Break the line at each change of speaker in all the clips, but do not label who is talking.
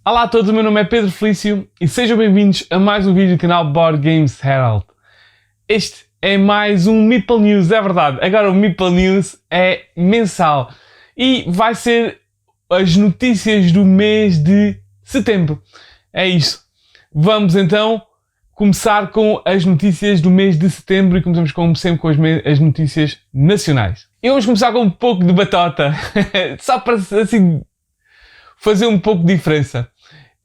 Olá a todos, o meu nome é Pedro Felício e sejam bem-vindos a mais um vídeo do canal Board Games Herald. Este é mais um Meeple News, é verdade, agora o Meeple News é mensal e vai ser as notícias do mês de setembro. É isso. Vamos então começar com as notícias do mês de setembro e começamos como sempre com as notícias nacionais. E vamos começar com um pouco de batota, só para assim fazer um pouco de diferença.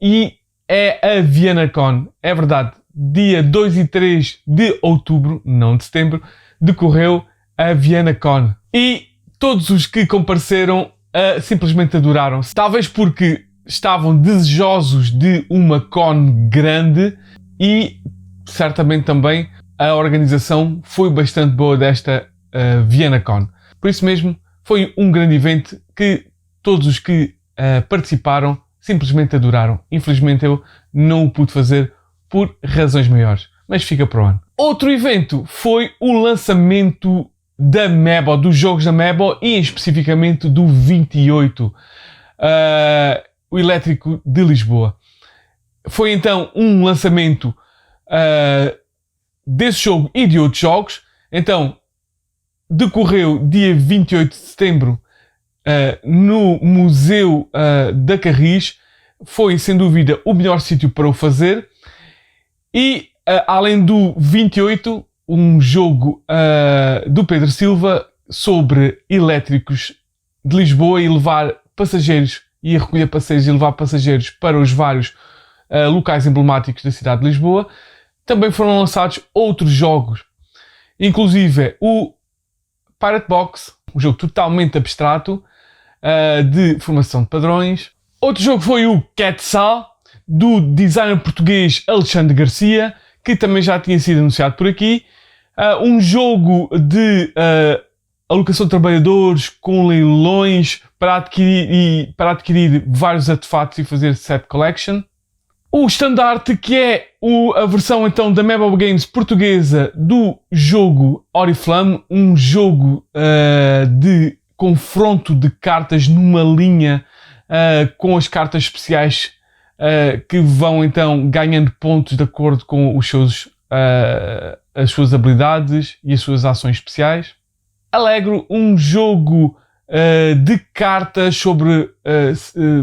E é a VienaCon, é verdade, dia 2 e 3 de outubro, não de setembro, decorreu a VienaCon. E todos os que compareceram simplesmente adoraram-se. Talvez porque estavam desejosos de uma con grande e certamente também a organização foi bastante boa desta VienaCon. Por isso mesmo, foi um grande evento que todos os que participaram simplesmente adoraram. Infelizmente eu não o pude fazer por razões maiores, mas fica para o ano. Outro evento foi o lançamento da Mebo, dos jogos da Mebo e especificamente do 28, o elétrico de Lisboa. Foi então um lançamento desse jogo e de outros jogos. Então decorreu dia 28 de setembro no Museu da Carris. Foi sem dúvida o melhor sítio para o fazer. E além do 28, um jogo do Pedro Silva sobre elétricos de Lisboa e levar passageiros e recolher passageiros e levar passageiros para os vários locais emblemáticos da cidade de Lisboa. Também foram lançados outros jogos, inclusive o Pirate Box, um jogo totalmente abstrato de formação de padrões. Outro jogo foi o Quetzal, do designer português Alexandre Garcia, que também já tinha sido anunciado por aqui. Um jogo de alocação de trabalhadores com leilões para adquirir vários artefatos e fazer set collection. O estandarte, que é a versão então da Mebo Games portuguesa do jogo Oriflamme, um jogo de confronto de cartas numa linha com as cartas especiais que vão então ganhando pontos de acordo com as suas habilidades e as suas ações especiais. Alegro, um jogo de cartas sobre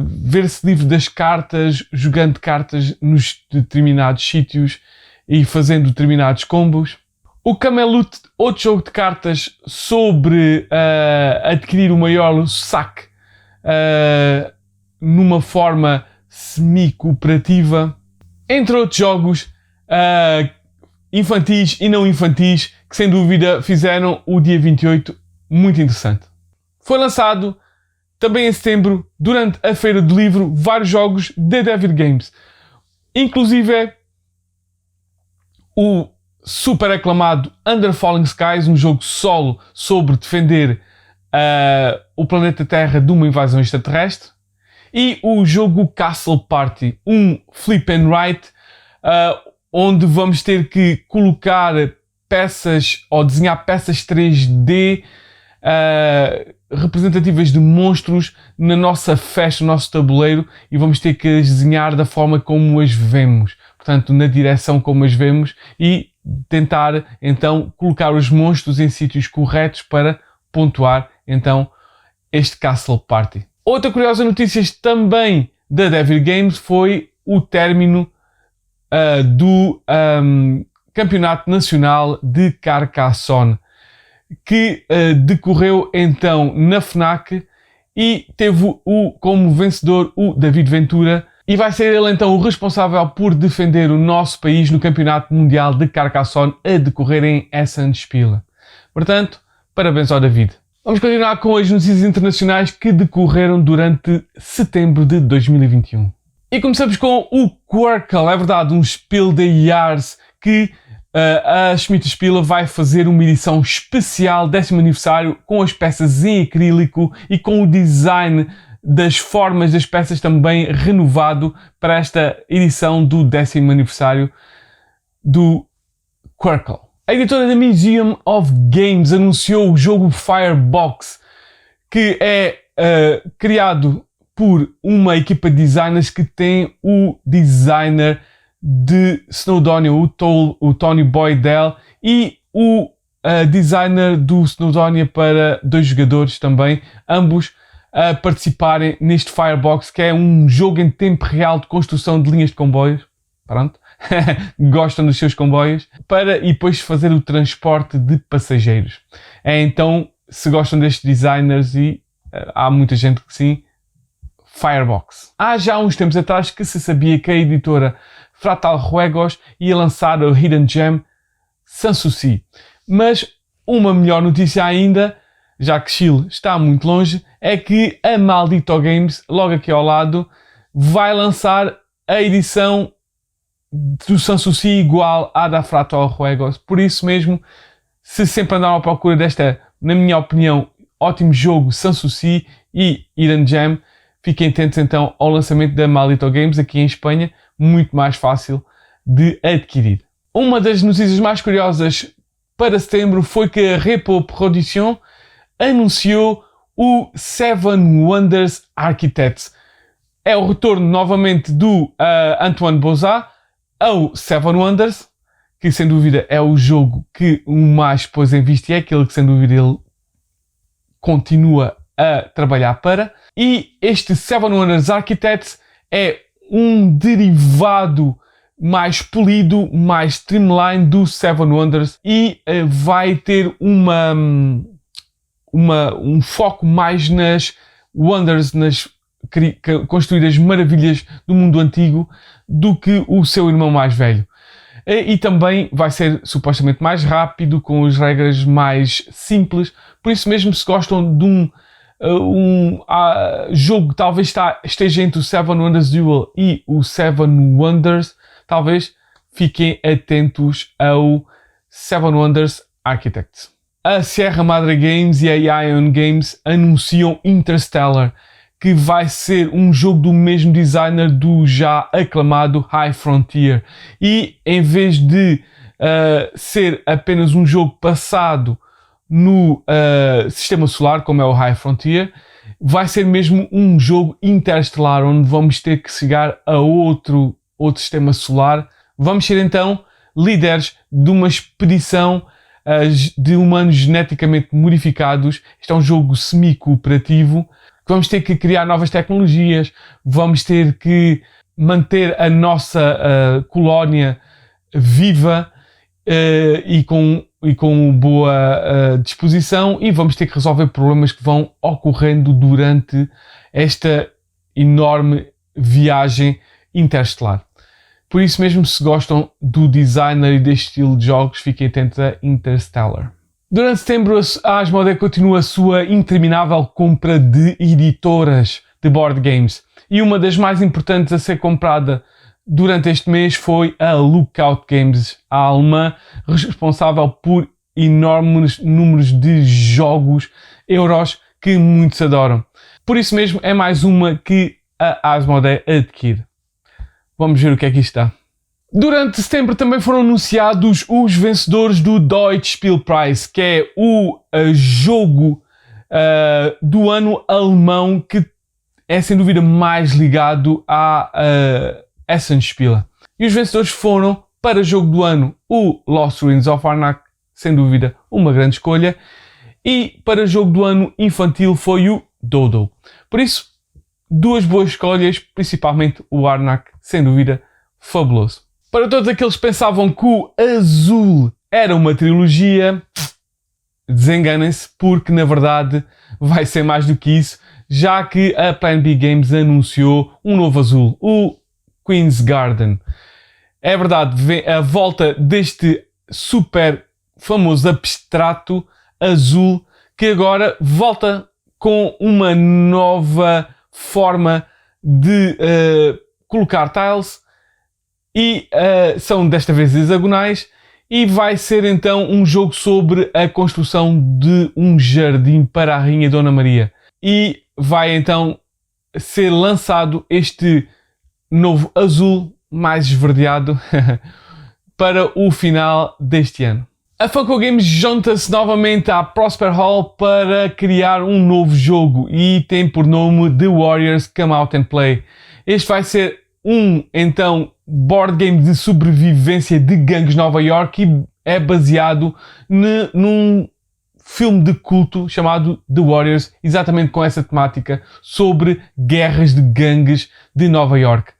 ver-se livre das cartas, jogando cartas nos determinados sítios e fazendo determinados combos. O Camelot, outro jogo de cartas sobre adquirir o maior saque numa forma semi-cooperativa. Entre outros jogos infantis e não infantis que sem dúvida fizeram o dia 28 muito interessante. Foi lançado também em setembro, durante a Feira do Livro, vários jogos da David Games. Inclusive o super aclamado Under Falling Skies, um jogo solo sobre defender o planeta Terra de uma invasão extraterrestre. E o jogo Castle Party, um flip and write, onde vamos ter que colocar peças ou desenhar peças 3D representativas de monstros na nossa festa, no nosso tabuleiro, e vamos ter que as desenhar da forma como as vemos, portanto na direção como as vemos, e tentar então colocar os monstros em sítios corretos para pontuar então este Castle Party. Outra curiosa notícia também da David Games foi o término do Campeonato Nacional de Carcassonne, que decorreu então na FNAC e teve como vencedor o David Ventura, e vai ser ele então o responsável por defender o nosso país no Campeonato Mundial de Carcassonne a decorrer em Essen-Spiel. Portanto, parabéns ao David. Vamos continuar com as notícias internacionais que decorreram durante setembro de 2021. E começamos com o Quirkle, é verdade, um Spiel des Jahres que a Schmidt Spiele vai fazer uma edição especial, 10º aniversário, com as peças em acrílico e com o design das formas das peças também renovado para esta edição do 10º aniversário do Quirkle. A editora da Museum of Games anunciou o jogo Firebox, que é criado por uma equipa de designers que tem o designer de Snowdonia, o Tony Boydell, e o designer do Snowdonia para 2 jogadores também, ambos a participarem neste Firebox, que é um jogo em tempo real de construção de linhas de comboios. Pronto. Gostam dos seus comboios e depois fazer o transporte de passageiros. Então, se gostam destes designers, e há muita gente que sim, Firebox. Há já uns tempos atrás que se sabia que a editora Fractal Juegos ia lançar o Hidden Gem Sanssouci. Mas uma melhor notícia ainda, já que Chile está muito longe, é que a Maldito Games, logo aqui ao lado, vai lançar a edição do Sanssouci igual à da Fractal Juegos. Por isso mesmo, se sempre andaram à procura desta, na minha opinião, ótimo jogo Sanssouci e Hidden Gem, fiquem atentos então ao lançamento da Maldito Games aqui em Espanha, muito mais fácil de adquirir. Uma das notícias mais curiosas para setembro foi que a Repo Production anunciou o Seven Wonders Architects. É o retorno novamente do Antoine Bozat ao Seven Wonders, que sem dúvida é o jogo que o mais pôs em vista e é aquele que sem dúvida ele continua a trabalhar para. E este Seven Wonders Architects é um derivado mais polido, mais streamline do Seven Wonders e vai ter um foco mais nas Wonders, nas construídas maravilhas do mundo antigo, do que o seu irmão mais velho. E também vai ser supostamente mais rápido, com as regras mais simples. Por isso mesmo, se gostam de um jogo que talvez esteja entre o Seven Wonders Duel e o Seven Wonders, talvez fiquem atentos ao Seven Wonders Architects. A Sierra Madre Games e a Ion Games anunciam Interstellar, que vai ser um jogo do mesmo designer do já aclamado High Frontier. E em vez de ser apenas um jogo passado no sistema solar, como é o High Frontier, vai ser mesmo um jogo interestelar, onde vamos ter que chegar a outro sistema solar. Vamos ser então líderes de uma expedição de humanos geneticamente modificados. Este é um jogo semi-cooperativo. Vamos ter que criar novas tecnologias, vamos ter que manter a nossa colónia viva e com boa disposição, e vamos ter que resolver problemas que vão ocorrendo durante esta enorme viagem interestelar. Por isso mesmo, se gostam do designer e deste estilo de jogos, fiquem atentos a Interstellar. Durante setembro, a Asmodee continua a sua interminável compra de editoras de board games. E uma das mais importantes a ser comprada durante este mês foi a Lookout Games, a alemã, responsável por enormes números de jogos euros que muitos adoram. Por isso mesmo, é mais uma que a Asmodee adquire. Vamos ver o que é que isto está. Durante setembro também foram anunciados os vencedores do Deutsche Spielpreis, que é o jogo do ano alemão que é sem dúvida mais ligado à Essenspiele. E os vencedores foram, para jogo do ano, o Lost Ruins of Arnak, sem dúvida uma grande escolha, e para jogo do ano infantil foi o Dodo. Por isso, duas boas escolhas, principalmente o Arnak, sem dúvida fabuloso. Para todos aqueles que pensavam que o Azul era uma trilogia, desenganem-se, porque na verdade vai ser mais do que isso, já que a Plan B Games anunciou um novo Azul, o Queen's Garden. É verdade, a volta deste super famoso abstrato azul, que agora volta com uma nova forma de colocar tiles, e são desta vez hexagonais, e vai ser então um jogo sobre a construção de um jardim para a Rainha Dona Maria. E vai então ser lançado este novo azul mais esverdeado para o final deste ano. A Funko Games junta-se novamente à Prosper Hall para criar um novo jogo e tem por nome The Warriors Come Out and Play. Este vai ser então, board game de sobrevivência de gangues Nova York e é baseado num filme de culto chamado The Warriors, exatamente com essa temática sobre guerras de gangues de Nova York.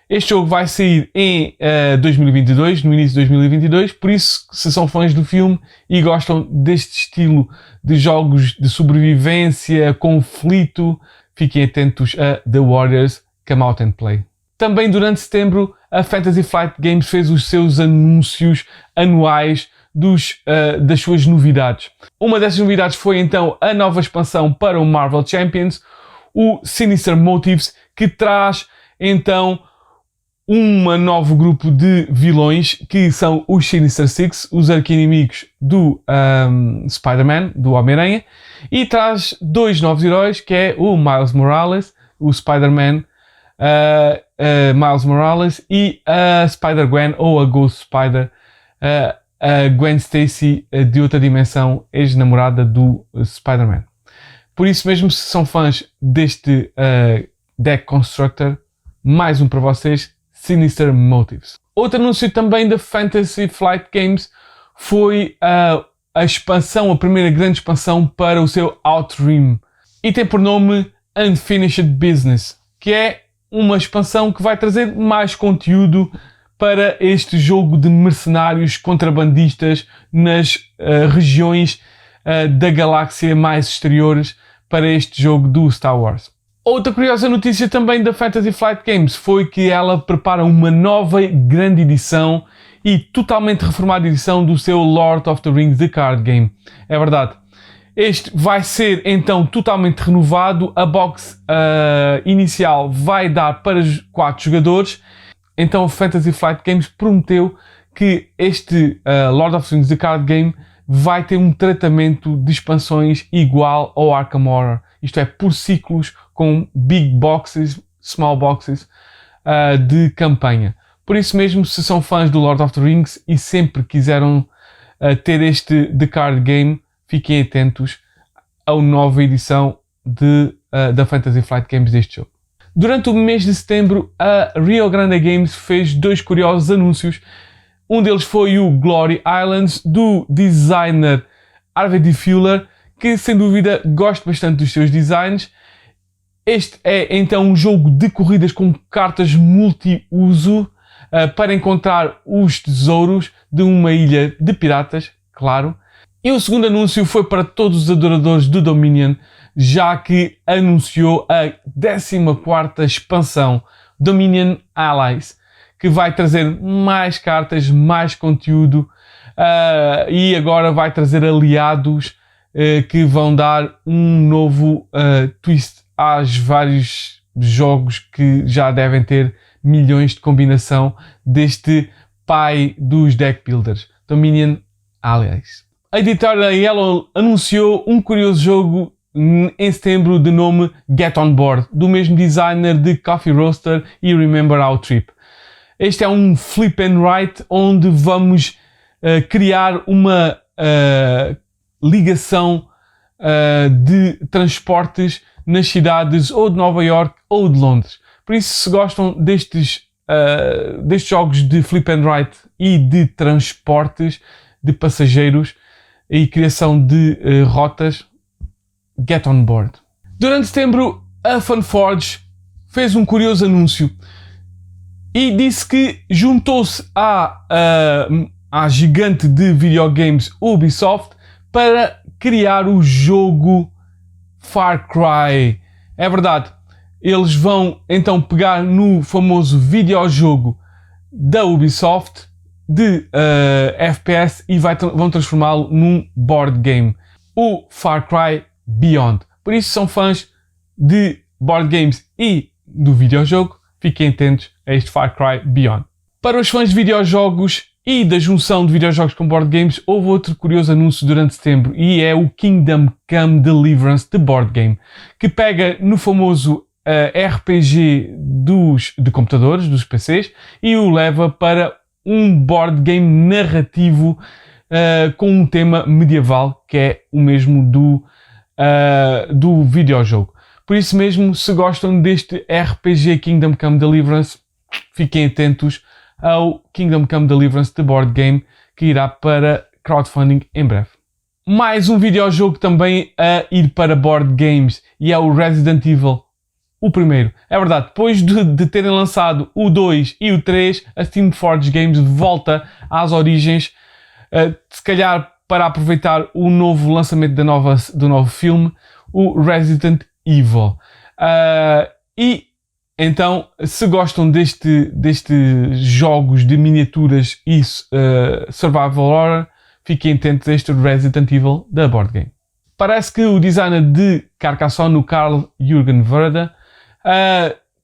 Este jogo vai sair em 2022, no início de 2022, por isso, se são fãs do filme e gostam deste estilo de jogos de sobrevivência, conflito, fiquem atentos a The Warriors Come Out and Play. Também durante setembro, a Fantasy Flight Games fez os seus anúncios anuais das suas novidades. Uma dessas novidades foi então a nova expansão para o Marvel Champions, o Sinister Motives, que traz então um novo grupo de vilões que são os Sinister Six, os arqui-inimigos do Spider-Man, do Homem-Aranha, e traz dois novos heróis, que é o Miles Morales, o Spider-Man Miles Morales, e a Spider-Gwen, ou a Ghost Spider, a Gwen Stacy de outra dimensão, ex-namorada do Spider-Man. Por isso mesmo, se são fãs deste deck constructor, mais um para vocês, Sinister Motives. Outro anúncio também da Fantasy Flight Games foi a expansão, a primeira grande expansão para o seu Outream, e tem por nome Unfinished Business, que é uma expansão que vai trazer mais conteúdo para este jogo de mercenários contrabandistas nas regiões da galáxia mais exteriores para este jogo do Star Wars. Outra curiosa notícia também da Fantasy Flight Games foi que ela prepara uma nova grande edição e totalmente reformada edição do seu Lord of the Rings The Card Game. É verdade. Este vai ser então totalmente renovado. A box inicial vai dar para 4 jogadores. Então a Fantasy Flight Games prometeu que este Lord of the Rings The Card Game vai ter um tratamento de expansões igual ao Arkham Horror. Isto é, por ciclos, com big boxes, small boxes de campanha. Por isso mesmo, se são fãs do Lord of the Rings e sempre quiseram ter este The Card Game, fiquem atentos à nova edição da Fantasy Flight Games deste jogo. Durante o mês de setembro, a Rio Grande Games fez 2 curiosos anúncios. Um deles foi o Glory Islands, do designer Harvey D. Fuller, que sem dúvida gosto bastante dos seus designs. Este é então um jogo de corridas com cartas multi-uso para encontrar os tesouros de uma ilha de piratas, claro. E o segundo anúncio foi para todos os adoradores do Dominion, já que anunciou a 14ª expansão, Dominion Allies, que vai trazer mais cartas, mais conteúdo e agora vai trazer aliados que vão dar um novo twist aos vários jogos que já devem ter milhões de combinação deste pai dos deck builders, Dominion Allies. A editora Yellow anunciou um curioso jogo em setembro de nome Get On Board, do mesmo designer de Coffee Roaster e Remember Our Trip. Este é um flip and write onde vamos criar uma ligação de transportes nas cidades ou de Nova York ou de Londres. Por isso, se gostam destes jogos de flip and write e de transportes de passageiros e criação de rotas, Get On Board. Durante setembro, a Funforge fez um curioso anúncio e disse que juntou-se à gigante de videogames Ubisoft para criar o jogo Far Cry. É verdade, eles vão então pegar no famoso videojogo da Ubisoft de FPS e vão transformá-lo num board game, o Far Cry Beyond. Por isso, são fãs de board games e do videojogo, fiquem atentos a este Far Cry Beyond. Para os fãs de videojogos e da junção de videojogos com board games, houve outro curioso anúncio durante setembro e é o Kingdom Come Deliverance de board game, que pega no famoso RPG de computadores, dos PCs, e o leva para um board game narrativo com um tema medieval, que é o mesmo do videojogo. Por isso mesmo, se gostam deste RPG Kingdom Come Deliverance, fiquem atentos ao Kingdom Come Deliverance The Board Game, que irá para crowdfunding em breve. Mais um videojogo também a ir para board games, e é o Resident Evil, o primeiro. É verdade, depois de terem lançado o 2 e o 3, a Steam Forge Games volta às origens, se calhar para aproveitar o novo lançamento do novo filme, o Resident Evil. E então, se gostam destes jogos de miniaturas e survival horror, fiquem atentos a este Resident Evil da Board Game. Parece que o designer de Carcassonne, o Karl-Jürgen Werder,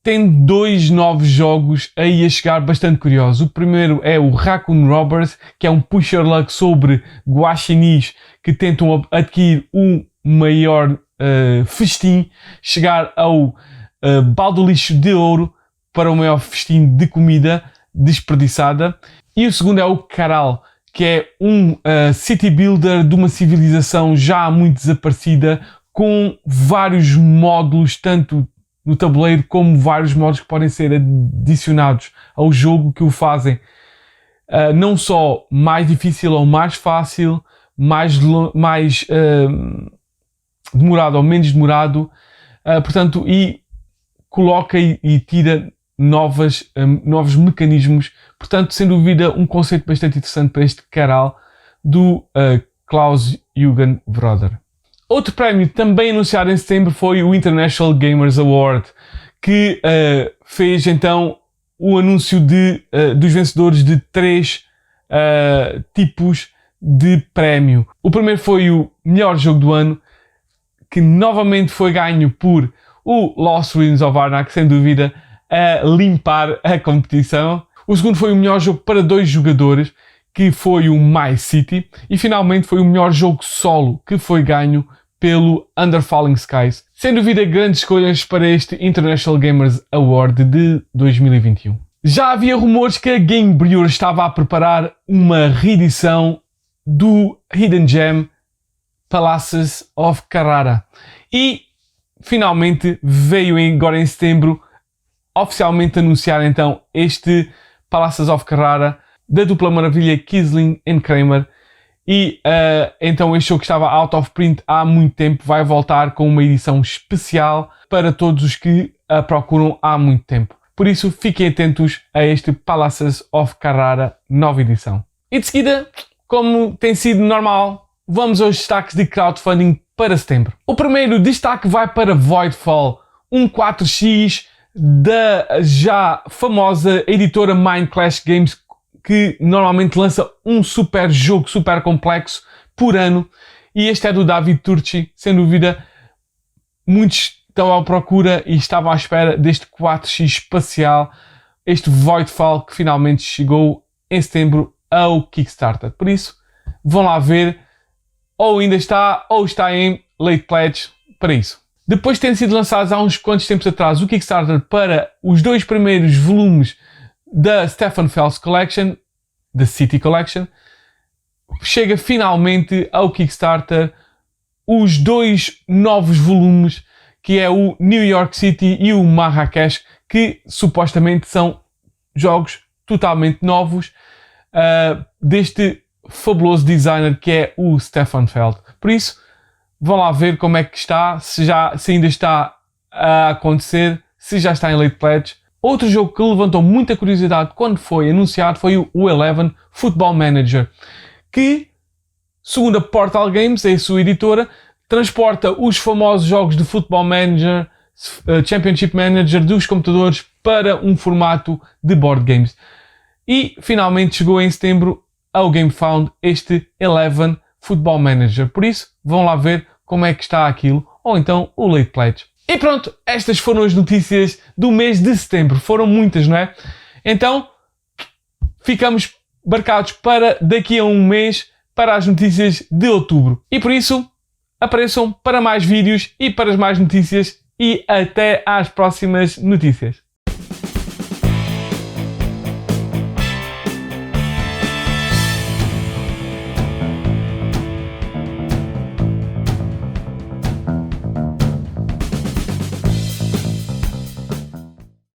tem 2 novos jogos aí a chegar bastante curiosos. O primeiro é o Raccoon Robbers, que é um pusher luck sobre guaxinins que tentam adquirir um maior festim, chegar ao balde do lixo de ouro para o maior festim de comida desperdiçada. E o segundo é o Caral, que é um city builder de uma civilização já muito desaparecida, com vários módulos, tanto no tabuleiro como vários módulos que podem ser adicionados ao jogo, que o fazem não só mais difícil ou mais fácil, mais demorado ou menos demorado, portanto, e coloca e tira novos mecanismos. Portanto, sem dúvida, um conceito bastante interessante para este canal do Klaus-Jürgen Werder. Outro prémio também anunciado em setembro foi o International Gamers Award, que fez então o anúncio dos vencedores de 3 tipos de prémio. O primeiro foi o melhor jogo do ano, que novamente foi ganho por o Lost Ruins of Arnak, sem dúvida, a limpar a competição. O segundo foi o melhor jogo para 2 jogadores, que foi o My City. E finalmente foi o melhor jogo solo, que foi ganho pelo Under Falling Skies. Sem dúvida, grandes escolhas para este International Gamers Award de 2021. Já havia rumores que a Gamebrewers estava a preparar uma reedição do Hidden Gem Palaces of Carrara. E finalmente veio agora em setembro oficialmente anunciar então este Palaces of Carrara da dupla maravilha Kiesling e Kramer. E então este jogo que estava out of print há muito tempo vai voltar com uma edição especial para todos os que a procuram há muito tempo. Por isso fiquem atentos a este Palaces of Carrara nova edição. E de seguida, como tem sido normal, vamos aos destaques de crowdfunding para setembro. O primeiro destaque vai para Voidfall, um 4x da já famosa editora Mind Clash Games, que normalmente lança um super jogo, super complexo por ano. E este é do David Turchi, sem dúvida. Muitos estão à procura e estavam à espera deste 4x espacial, este Voidfall, que finalmente chegou em setembro ao Kickstarter. Por isso, vão lá ver, ou ainda está, ou está em late pledge para isso. Depois de terem sido lançados há uns quantos tempos atrás o Kickstarter para os 2 primeiros volumes da Stefan Fels Collection, da City Collection, chega finalmente ao Kickstarter os 2 novos volumes, que é o New York City e o Marrakech, que supostamente são jogos totalmente novos deste fabuloso designer que é o Stefan Feld. Por isso, vão lá ver como é que está, se ainda está a acontecer, se já está em late pledge. Outro jogo que levantou muita curiosidade quando foi anunciado foi o Eleven Football Manager, que, segundo a Portal Games, é a sua editora, transporta os famosos jogos de Football Manager, Championship Manager dos computadores para um formato de board games. E finalmente chegou em setembro ao GameFound este Eleven Football Manager. Por isso, vão lá ver como é que está aquilo, ou então o late pledge. E pronto, estas foram as notícias do mês de setembro. Foram muitas, não é? Então, ficamos marcados para daqui a um mês para as notícias de outubro. E por isso, apareçam para mais vídeos e para mais notícias e até às próximas notícias.